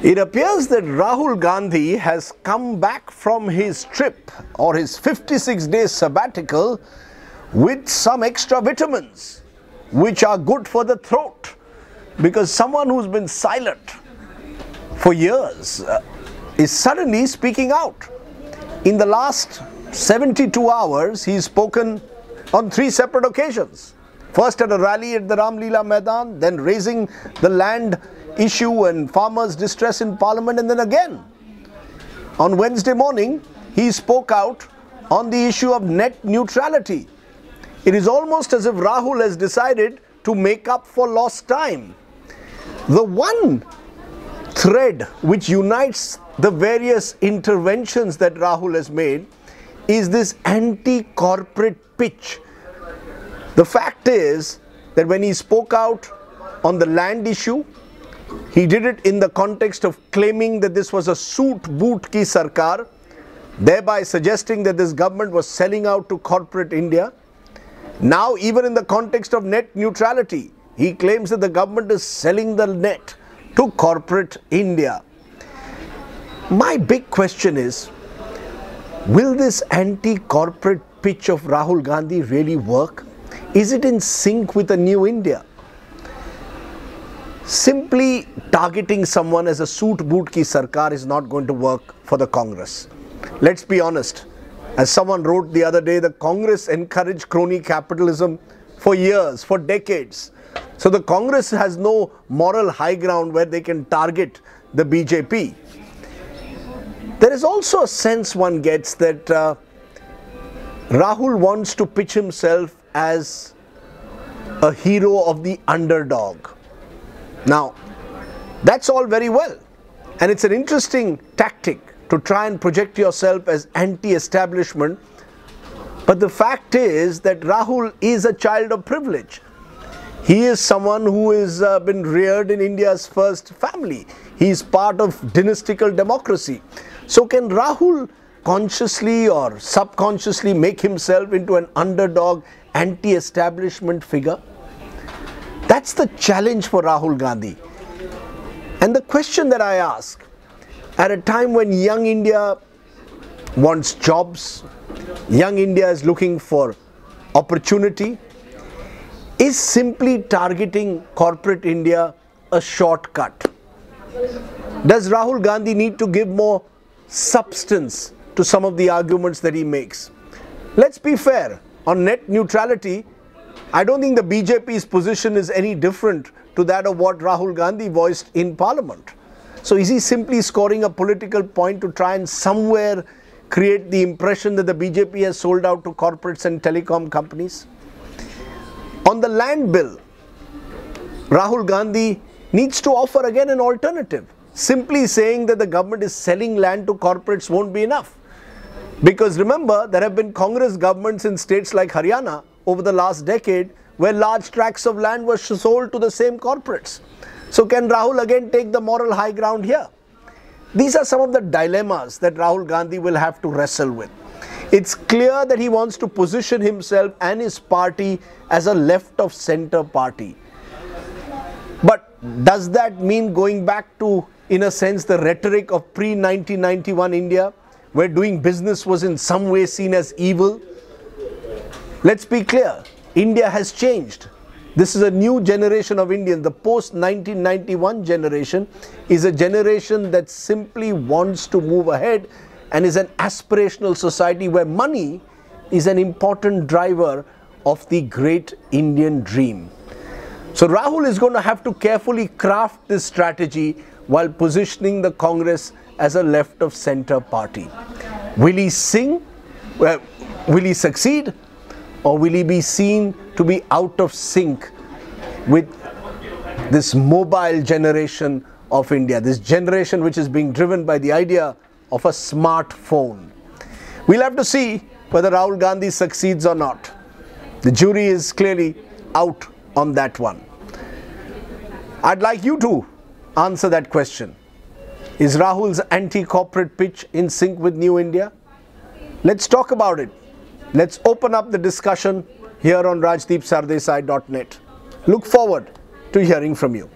It appears that Rahul Gandhi has come back from his trip or his 56-day sabbatical with some extra vitamins which are good for the throat, because someone who's been silent for years is suddenly speaking out. In the last 72 hours, he's spoken on 3 separate occasions. First at a rally at the Ram Leela Maidan, then raising the land issue and farmers' distress in Parliament, and then again on Wednesday morning he spoke out on the issue of net neutrality. It is almost as if Rahul has decided to make up for lost time. The one thread which unites the various interventions that Rahul has made is this anti-corporate pitch. The fact is that when he spoke out on the land issue, he did it in the context of claiming that this was a suit boot ki sarkar, thereby suggesting that this government was selling out to corporate India. Now, even in the context of net neutrality, he claims that the government is selling the net to corporate India. My big question is, will this anti-corporate pitch of Rahul Gandhi really work? Is it in sync with a new India? Simply targeting someone as a suit boot ki sarkar is not going to work for the Congress. Let's be honest. As someone wrote the other day, the Congress encouraged crony capitalism for years, for decades. So the Congress has no moral high ground where they can target the BJP. There is also a sense one gets that Rahul wants to pitch himself as a hero of the underdog. Now, that's all very well, and it's an interesting tactic to try and project yourself as anti-establishment, but the fact is that Rahul is a child of privilege. He is someone who has been reared in India's first family. He is part of dynastical democracy. So can Rahul consciously or subconsciously make himself into an underdog, anti-establishment figure? That's the challenge for Rahul Gandhi. And the question that I ask, at a time when young India wants jobs, young India is looking for opportunity, is simply targeting corporate India a shortcut? Does Rahul Gandhi need to give more substance to some of the arguments that he makes? Let's be fair, on net neutrality, I don't think the BJP's position is any different to that of what Rahul Gandhi voiced in Parliament. So is he simply scoring a political point to try and somewhere create the impression that the BJP has sold out to corporates and telecom companies? On the land bill, Rahul Gandhi needs to offer again an alternative. Simply saying that the government is selling land to corporates won't be enough. Because remember, there have been Congress governments in states like Haryana over the last decade where large tracts of land were sold to the same corporates. So can Rahul again take the moral high ground here? These are some of the dilemmas that Rahul Gandhi will have to wrestle with. It's clear that he wants to position himself and his party as a left of center party. But does that mean going back to, in a sense, the rhetoric of pre-1991 India, where doing business was in some way seen as evil? Let's be clear, India has changed. This is a new generation of Indians. The post-1991 generation is a generation that simply wants to move ahead and is an aspirational society where money is an important driver of the great Indian dream. So Rahul is going to have to carefully craft this strategy while positioning the Congress as a left of center party. Will he sing? Will he succeed? Or will he be seen to be out of sync with this mobile generation of India, this generation which is being driven by the idea of a smartphone? We'll have to see whether Rahul Gandhi succeeds or not. The jury is clearly out on that one. I'd like you to answer that question. Is Rahul's anti-corporate pitch in sync with New India? Let's talk about it. Let's open up the discussion here on rajdeepsardesai.net. Look forward to hearing from you.